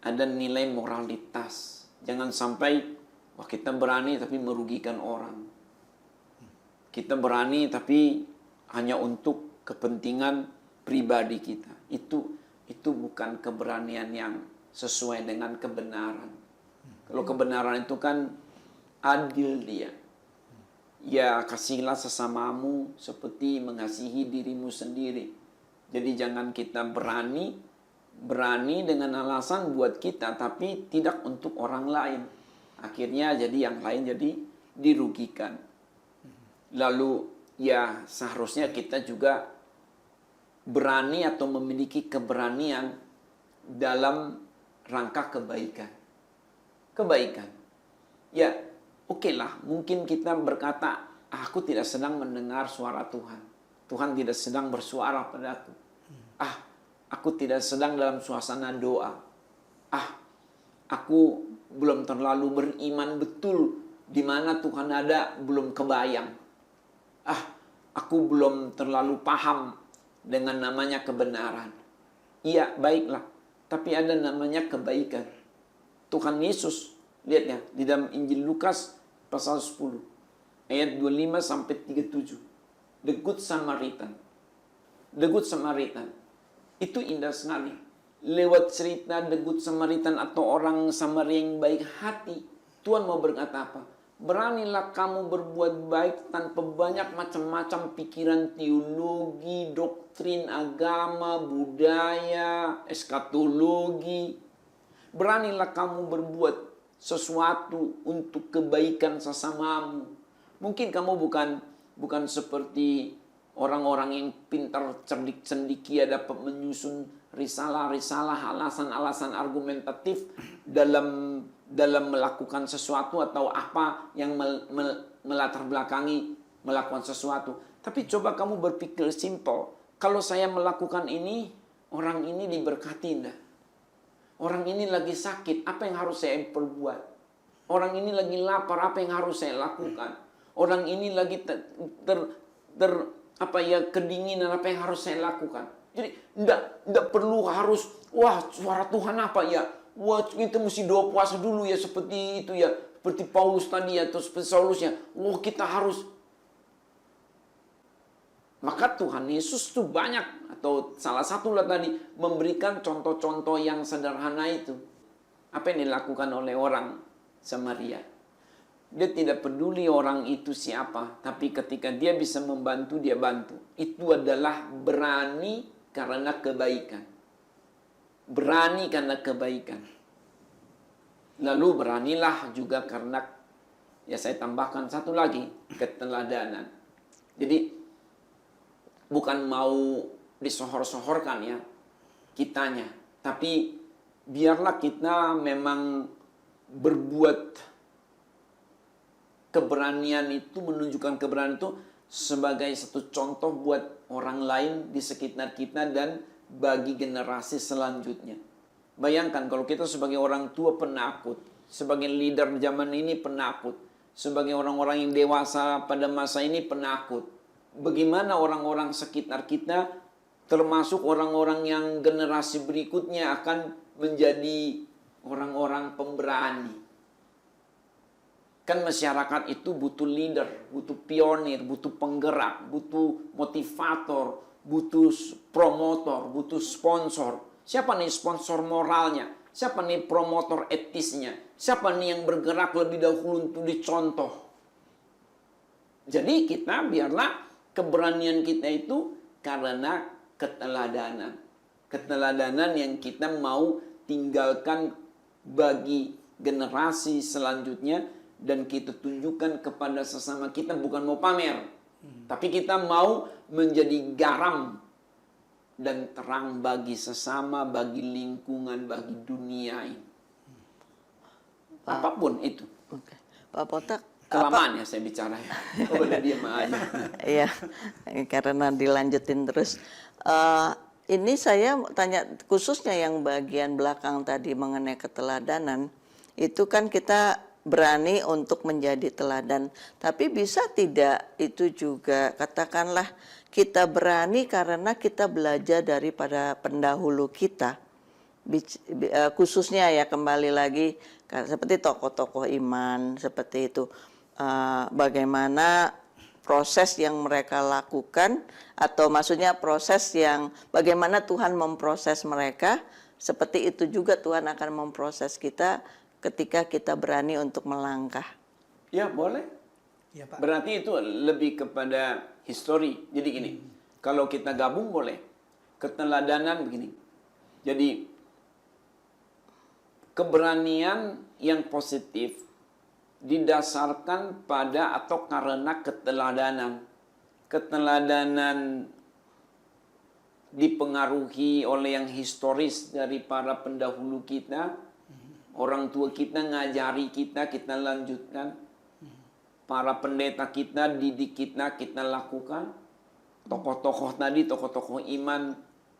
Ada nilai moralitas. Jangan sampai wah kita berani tapi merugikan orang. Kita berani tapi hanya untuk kepentingan pribadi kita. Itu bukan keberanian yang sesuai dengan kebenaran. Kalau kebenaran itu kan adil dia. Ya kasihlah sesamamu seperti mengasihi dirimu sendiri. Jadi jangan kita berani dengan alasan buat kita tapi tidak untuk orang lain. Akhirnya jadi yang lain jadi dirugikan. Lalu ya seharusnya kita juga berani atau memiliki keberanian dalam rangka kebaikan. Kebaikan. Ya, oke lah, mungkin kita berkata, aku tidak sedang mendengar suara Tuhan. Tuhan tidak sedang bersuara padaku. Aku tidak sedang dalam suasana doa. Aku belum terlalu beriman betul di mana Tuhan ada, belum kebayang. Aku belum terlalu paham dengan namanya kebenaran. Iya, baiklah. Tapi ada namanya kebaikan. Tuhan Yesus, lihat ya, di dalam Injil Lukas pasal 10 ayat 25 sampai 37. The Good Samaritan. The Good Samaritan. Itu indah sekali. Lewat cerita The Good Samaritan atau orang Samaria yang baik hati, Tuhan mau berkata apa? Beranilah kamu berbuat baik tanpa banyak macam-macam pikiran teologi, doktrin, agama, budaya, eskatologi. Beranilah kamu berbuat sesuatu untuk kebaikan sesamamu. Mungkin kamu bukan seperti orang-orang yang pintar, cerdik, cendekia dapat menyusun risalah-risalah, alasan-alasan argumentatif dalam melakukan sesuatu atau apa yang melatar belakangi melakukan sesuatu. Tapi coba kamu berpikir simpel. Kalau saya melakukan ini, orang ini diberkati enggak? Orang ini lagi sakit, apa yang harus saya perbuat? Orang ini lagi lapar, apa yang harus saya lakukan? Orang ini lagi kedinginan, apa yang harus saya lakukan? Jadi enggak perlu harus, wah suara Tuhan apa ya? Wah kita mesti doa puasa dulu ya, seperti itu ya. Seperti Paulus tadi atau seperti Saulus ya. Wah kita harus. Maka Tuhan Yesus tuh banyak, atau salah satu lah tadi, memberikan contoh-contoh yang sederhana itu. Apa yang dilakukan oleh orang Samaria. Dia tidak peduli orang itu siapa, tapi ketika dia bisa membantu, dia bantu. Itu adalah berani karena kebaikan. Berani karena kebaikan. Lalu beranilah juga karena, ya saya tambahkan satu lagi, keteladanan. Jadi bukan mau disohor-sohorkan ya kitanya, tapi biarlah kita memang berbuat keberanian itu, menunjukkan keberanian itu sebagai satu contoh buat orang lain di sekitar kita dan bagi generasi selanjutnya. Bayangkan kalau kita sebagai orang tua penakut, sebagai leader zaman ini penakut, sebagai orang-orang yang dewasa pada masa ini penakut. Bagaimana orang-orang sekitar kita, termasuk orang-orang yang generasi berikutnya akan menjadi orang-orang pemberani. Kan masyarakat itu butuh leader, butuh pionir, butuh penggerak, butuh motivator, butuh promotor, butuh sponsor. Siapa nih sponsor moralnya? Siapa nih promotor etisnya? Siapa nih yang bergerak lebih dahulu untuk dicontoh? Jadi kita biarlah keberanian kita itu karena keteladanan. Keteladanan yang kita mau tinggalkan bagi generasi selanjutnya, dan kita tunjukkan kepada sesama kita, bukan mau pamer, tapi kita mau menjadi garam dan terang bagi sesama, bagi lingkungan, bagi dunia ini. Apapun itu. Oke. Pak Potak, Kelamaan ya saya bicara ya. Boleh diam aja. Iya, karena dilanjutin terus. Ini saya tanya khususnya yang bagian belakang tadi mengenai keteladanan. Itu kan kita berani untuk menjadi teladan. Tapi bisa tidak itu juga katakanlah kita berani karena kita belajar daripada pendahulu kita. Khususnya ya kembali lagi seperti tokoh-tokoh iman seperti itu. Bagaimana proses yang mereka lakukan, atau maksudnya proses yang bagaimana Tuhan memproses mereka, seperti itu juga Tuhan akan memproses kita ketika kita berani untuk melangkah. Ya boleh. Ya, Pak. Berarti itu lebih kepada histori. Jadi gini, kalau kita gabung boleh. Keteladanan begini. Jadi keberanian yang positif didasarkan pada atau karena keteladanan. Keteladanan dipengaruhi oleh yang historis dari para pendahulu kita. Orang tua kita ngajari kita, kita lanjutkan. Para pendeta kita didik kita, kita lakukan. Tokoh-tokoh tadi, tokoh-tokoh iman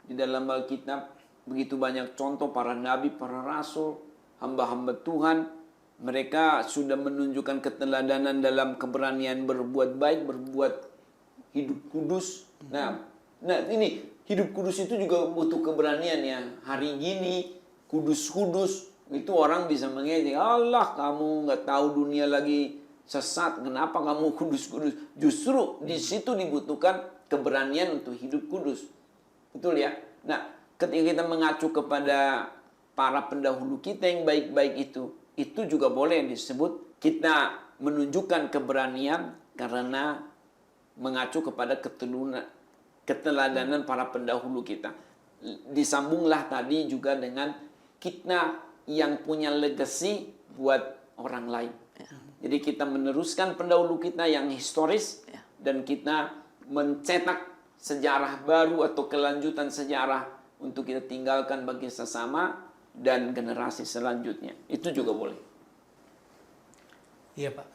di dalam Alkitab, begitu banyak contoh para nabi, para rasul, hamba-hamba Tuhan. Mereka sudah menunjukkan keteladanan dalam keberanian berbuat baik, berbuat hidup kudus. Nah ini hidup kudus itu juga butuh keberanian ya. Hari gini kudus-kudus itu orang bisa mengejek, Allah kamu nggak tahu dunia lagi sesat, kenapa kamu kudus-kudus? Justru di situ dibutuhkan keberanian untuk hidup kudus. Betul ya? Nah, ketika kita mengacu kepada para pendahulu kita yang baik-baik itu juga boleh disebut kita menunjukkan keberanian karena mengacu kepada keteladanan para pendahulu kita. Disambunglah tadi juga dengan kita yang punya legacy buat orang lain. Jadi kita meneruskan pendahulu kita yang historis, dan kita mencetak sejarah baru atau kelanjutan sejarah untuk kita tinggalkan bagi sesama dan generasi selanjutnya. Itu juga boleh. Iya Pak,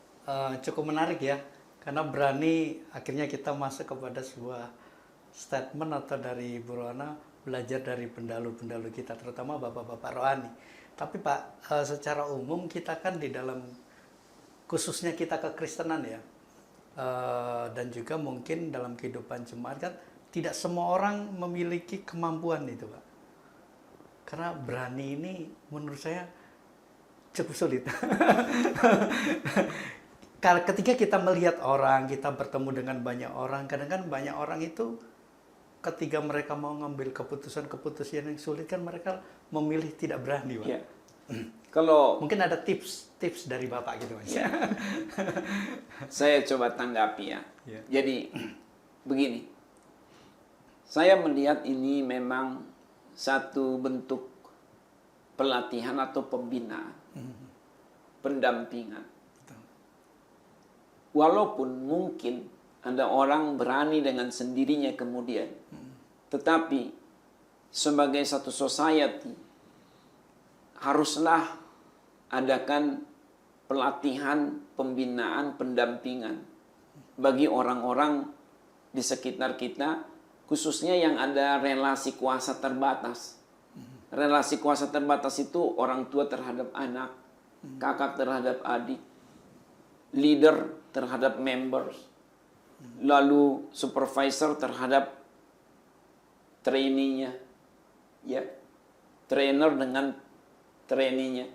cukup menarik ya, karena berani akhirnya kita masuk kepada sebuah statement atau dari Bu Rohana belajar dari pendahulu-pendahulu kita, terutama bapak-bapak rohani. Tapi Pak, secara umum kita kan di dalam, khususnya kita kekristenan ya, dan juga mungkin dalam kehidupan jemaat kan, tidak semua orang memiliki kemampuan itu Pak. Karena berani ini menurut saya cukup sulit. Ketika kita melihat orang, kita bertemu dengan banyak orang, kadang-kadang banyak orang itu ketika mereka mau ngambil keputusan-keputusan yang sulit kan mereka memilih tidak berani, Pak. Ya. Kalau mungkin ada tips dari Bapak gitu, Mas. Ya. Saya coba tanggapi ya. Ya. Jadi begini. Saya melihat ini memang satu bentuk pelatihan atau pembinaan. Pendampingan. Walaupun mungkin ada orang berani dengan sendirinya kemudian. Tetapi sebagai satu society haruslah adakan pelatihan, pembinaan, pendampingan bagi orang-orang di sekitar kita, khususnya yang ada relasi kuasa terbatas. Relasi kuasa terbatas itu orang tua terhadap anak, kakak terhadap adik, leader terhadap members, lalu supervisor terhadap trainee-nya, ya, trainer dengan trainee-nya.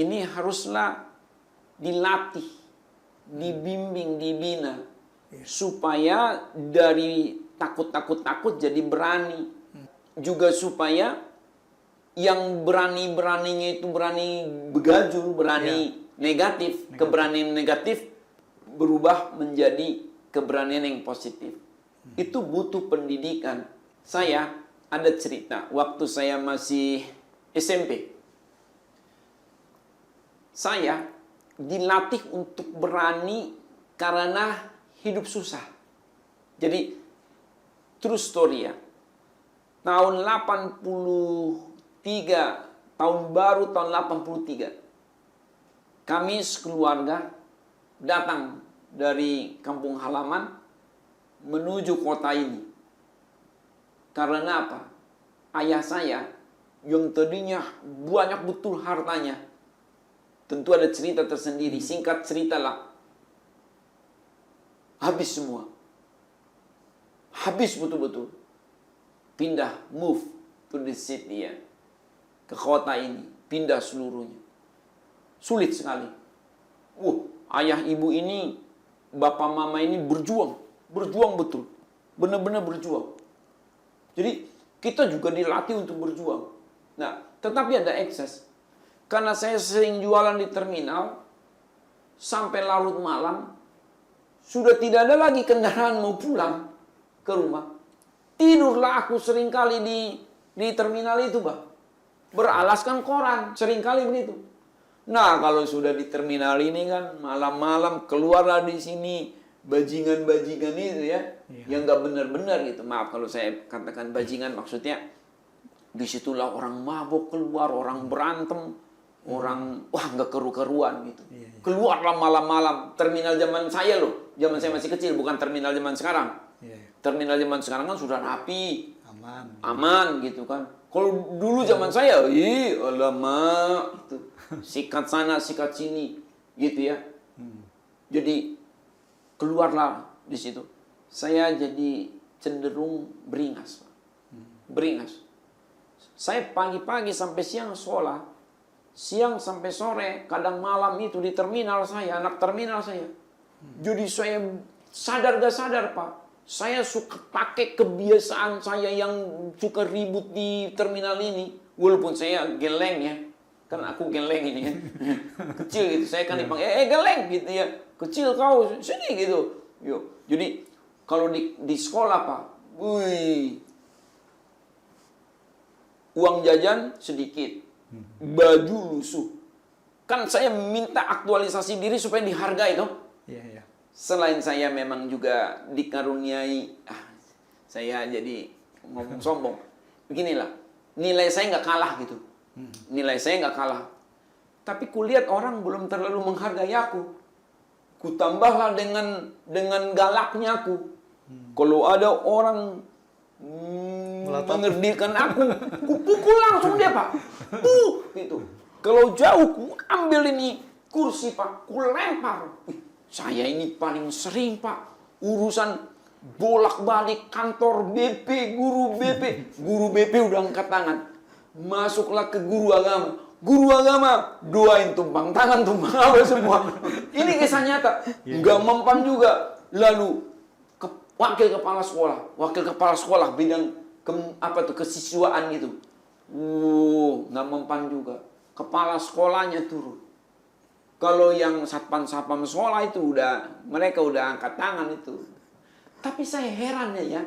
Ini haruslah dilatih, dibimbing, dibina, supaya dari takut jadi berani, juga supaya yang berani-beraninya itu berani begaju, berani negatif, keberanian negatif berubah menjadi keberanian yang positif. Itu butuh pendidikan. Saya ada cerita waktu saya masih SMP. Saya dilatih untuk berani karena hidup susah. Jadi true story ya. Tahun 83, tahun baru tahun 83. Kami sekeluarga datang dari kampung halaman menuju kota ini. Karena apa? Ayah saya yang tadinya banyak betul hartanya. Tentu ada cerita tersendiri. Singkat ceritalah. Habis semua. Habis betul-betul. Pindah, move to the city ya. Ke kota ini. Pindah seluruhnya. Sulit sekali. Ayah ibu ini, bapak mama ini berjuang. Berjuang betul. Benar-benar berjuang. Jadi kita juga dilatih untuk berjuang. Nah, tetapi ada ekses. Karena saya sering jualan di terminal, sampai larut malam, sudah tidak ada lagi kendaraan mau pulang ke rumah. Tidurlah aku seringkali di terminal itu, Pak. Beralaskan koran, seringkali begitu. Nah, kalau sudah di terminal ini kan, malam-malam keluarlah di sini bajingan-bajingan itu ya, yang nggak benar-benar gitu. Maaf kalau saya katakan bajingan, maksudnya disitulah orang mabuk keluar, orang berantem, orang nggak keru-keruan gitu. Keluarlah malam-malam. Terminal zaman saya loh, zaman saya masih kecil, bukan terminal zaman sekarang. Terminal zaman sekarang kan sudah rapi, aman gitu kan. Kalau dulu zaman saya, alamak, gitu. Sikat sana, sikat sini, gitu ya. Jadi keluarlah di situ. Saya jadi cenderung beringas, beringas. Saya pagi-pagi sampai siang sekolah, siang sampai sore, kadang malam itu di terminal saya, anak terminal saya. Jadi saya sadar gak sadar, Pak. Saya suka pakai kebiasaan saya yang suka ribut di terminal ini. Walaupun saya geleng ya. Kan aku geleng ini kan. Kecil gitu. Saya kan dipanggil, geleng gitu ya. Kecil kau, sini gitu. Yuk. Jadi kalau di sekolah, Pak. Uang jajan sedikit. Baju lusuh. Kan saya minta aktualisasi diri supaya dihargai toh. selain saya memang juga dikaruniai, saya jadi ngomong sombong. Beginilah, nilai saya nggak kalah gitu. Nilai saya nggak kalah. Tapi kulihat orang belum terlalu menghargai aku. Kutambahlah dengan galaknya aku. Kalau ada orang mengerdikan aku, kupukul langsung dia, Pak. Gitu. Kalau jauh, ku ambil ini kursi, Pak, ku lempar. Saya ini paling sering, Pak, urusan bolak-balik kantor BP, guru BP. Guru BP udah angkat tangan. Masuklah ke guru agama. Guru agama, doain tumpang tangan, tumpang apa semua. Ini kisah nyata. Nggak mempan juga. Lalu, wakil kepala sekolah bidang kesiswaan gitu. Nggak mempan juga. Kepala sekolahnya turun. Kalau yang satpam sekolah itu mereka udah angkat tangan itu. Tapi saya heran ya.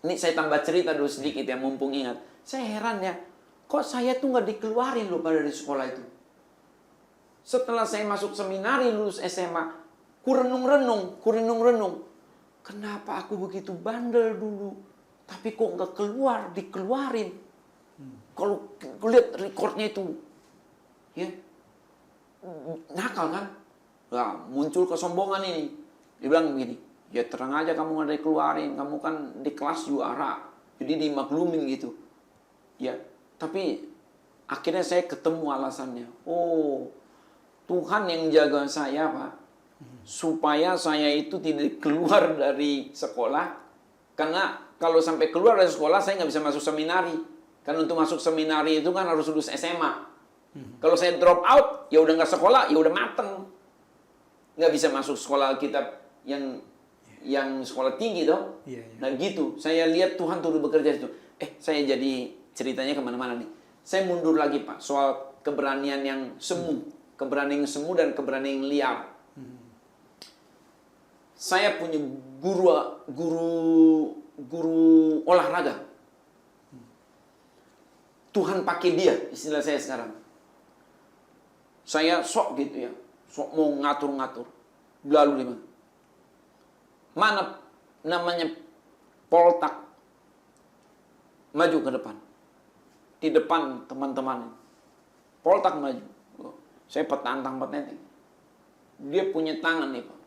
Ini saya tambah cerita dulu sedikit ya, mumpung ingat. Saya heran ya. Kok saya tuh nggak dikeluarin loh dari sekolah itu. Setelah saya masuk seminari, lulus SMA, kurenung-renung. Kenapa aku begitu bandel dulu? Tapi kok nggak dikeluarin. Kalau lihat rekornya itu, ya nakal kan? Nah, muncul kesombongan ini. Dia bilang begini, ya terang aja kamu nggak dikeluarin, kamu kan di kelas juara, jadi dimaklumin gitu. Ya, tapi akhirnya saya ketemu alasannya. Oh, Tuhan yang jaga saya, Pak, supaya saya itu tidak keluar dari sekolah. Karena kalau sampai keluar dari sekolah, saya nggak bisa masuk seminari. Karena untuk masuk seminari itu kan harus lulus SMA. Kalau saya drop out, ya udah nggak sekolah, ya udah mateng. Nggak bisa masuk sekolah kitab yang sekolah tinggi toh. Nah gitu, saya lihat Tuhan turut bekerja itu. Saya jadi ceritanya kemana-mana nih. Saya mundur lagi, Pak, soal keberanian yang semu. Keberanian yang semu dan keberanian yang liar. Saya punya guru olahraga. Tuhan pakai dia, istilah saya sekarang. Saya sok gitu ya. Sok mau ngatur-ngatur. Lalu di mana namanya Poltak maju ke depan. Di depan teman-teman. Poltak maju. Saya petantang-petenteng. Dia punya tangan nih, Pak.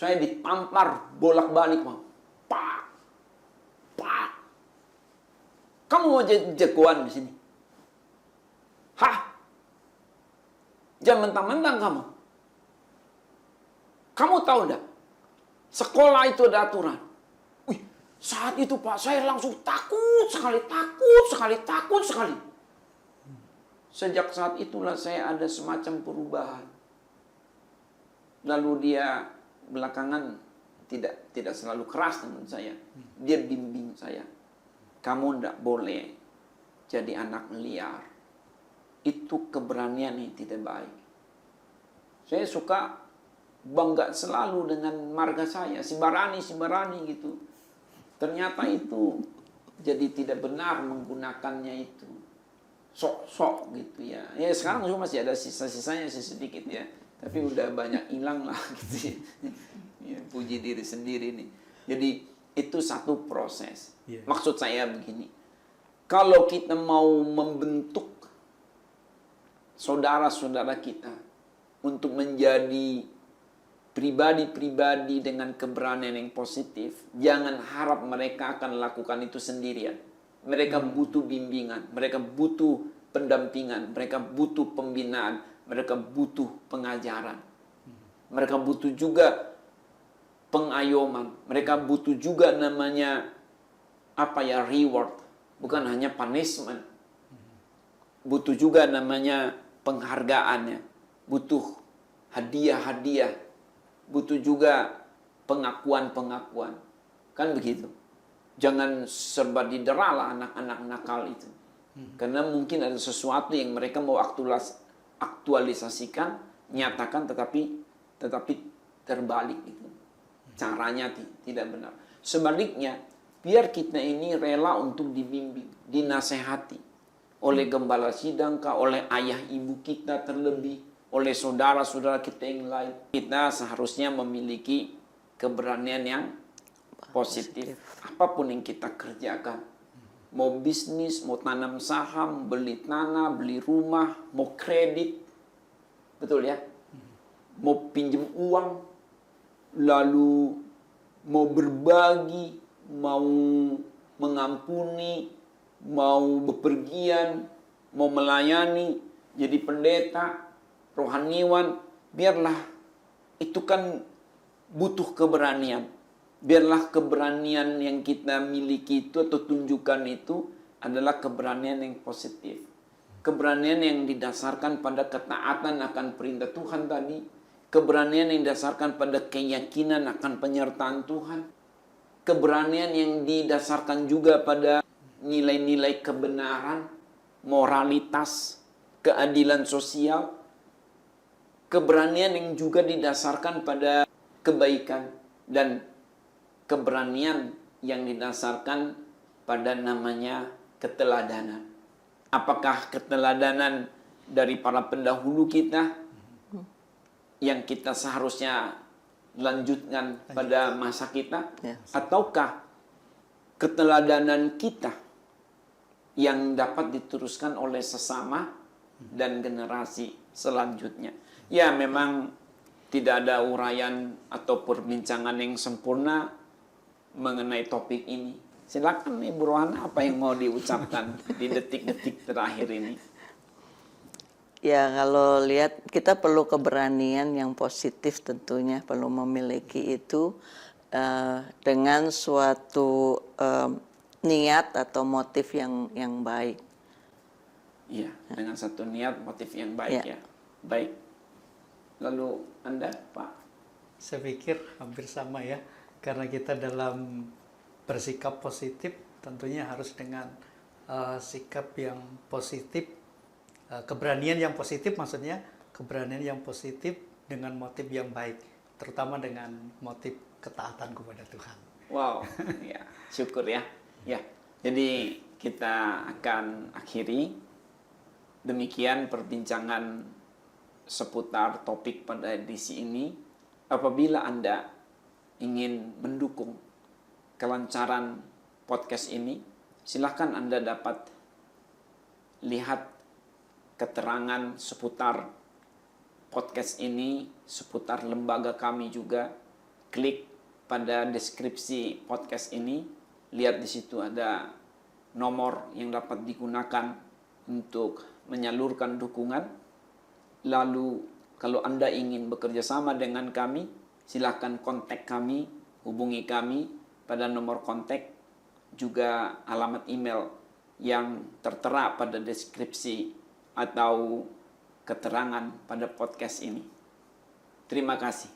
Saya ditampar bolak-balik, Pak. Pak. Kamu mau jagoan di sini? Hah? Jangan mentang-mentang kamu. Kamu tahu enggak? Sekolah itu ada aturan. Saat itu, Pak, saya langsung takut sekali. Sejak saat itulah saya ada semacam perubahan. Lalu dia belakangan tidak selalu keras dengan saya. Dia bimbing saya. Kamu tidak boleh jadi anak liar. Itu keberanian yang tidak baik. Saya suka bangga selalu dengan marga saya. Si Barani gitu. Ternyata itu jadi tidak benar menggunakannya itu. Sok-sok gitu ya. Ya sekarang juga masih ada sisa-sisanya sedikit ya. Tapi udah banyak hilang lah gitu ya. Puji diri sendiri nih. Jadi itu satu proses. Maksud saya begini. Kalau kita mau membentuk saudara-saudara kita untuk menjadi pribadi-pribadi dengan keberanian yang positif, jangan harap mereka akan lakukan itu sendirian. Mereka butuh bimbingan, mereka butuh pendampingan, mereka butuh pembinaan, mereka butuh pengajaran. Mereka butuh juga pengayoman, mereka butuh juga namanya reward, bukan hanya punishment. Butuh juga namanya penghargaannya, butuh hadiah-hadiah, butuh juga pengakuan-pengakuan. Kan begitu. Jangan serba didera lah anak-anak nakal itu. Karena mungkin ada sesuatu yang mereka mau aktualisasikan, nyatakan tetapi terbalik gitu. Caranya tidak benar. Sebaliknya, biar kita ini rela untuk dibimbing, dinasehati oleh gembala sidang, oleh ayah ibu kita terlebih, oleh saudara-saudara kita yang lain. Kita seharusnya memiliki keberanian yang positif. Apapun yang kita kerjakan. Mau bisnis, mau tanam saham, beli tanah, beli rumah, mau kredit. Betul ya? Mau pinjam uang, lalu mau berbagi, mau mengampuni, mau bepergian, mau melayani, jadi pendeta, rohaniwan, biarlah itu kan butuh keberanian. Biarlah keberanian yang kita miliki itu atau tunjukkan itu adalah keberanian yang positif. Keberanian yang didasarkan pada ketaatan akan perintah Tuhan tadi. Keberanian yang didasarkan pada keyakinan akan penyertaan Tuhan. Keberanian yang didasarkan juga pada nilai-nilai kebenaran, moralitas, keadilan sosial. Keberanian yang juga didasarkan pada kebaikan. Dan keberanian yang didasarkan pada namanya keteladanan. Apakah keteladanan dari para pendahulu kita yang kita seharusnya lanjutkan pada masa kita? Ataukah keteladanan kita yang dapat diteruskan oleh sesama dan generasi selanjutnya? Ya, memang tidak ada uraian atau perbincangan yang sempurna mengenai topik ini. Silakan Ibu Rohana, apa yang mau diucapkan di detik-detik terakhir ini? Ya, kalau lihat kita perlu keberanian yang positif tentunya, perlu memiliki itu dengan suatu niat atau motif yang baik. Iya, dengan satu niat, motif yang baik ya. Baik. Lalu Anda, Pak? Saya pikir hampir sama ya, karena kita dalam bersikap positif tentunya harus dengan sikap yang positif, keberanian yang positif, maksudnya keberanian yang positif dengan motif yang baik, terutama dengan motif ketaatan kepada Tuhan. Wow, ya, syukur ya. Ya, jadi kita akan akhiri demikian perbincangan seputar topik pada edisi ini. Apabila Anda ingin mendukung kelancaran podcast ini, silahkan Anda dapat lihat keterangan seputar podcast ini, seputar lembaga kami juga. Klik pada deskripsi podcast ini, lihat di situ ada nomor yang dapat digunakan untuk menyalurkan dukungan. Lalu kalau Anda ingin bekerja sama dengan kami, silahkan kontak kami, hubungi kami pada nomor kontak, juga alamat email yang tertera pada deskripsi atau keterangan pada podcast ini. Terima kasih.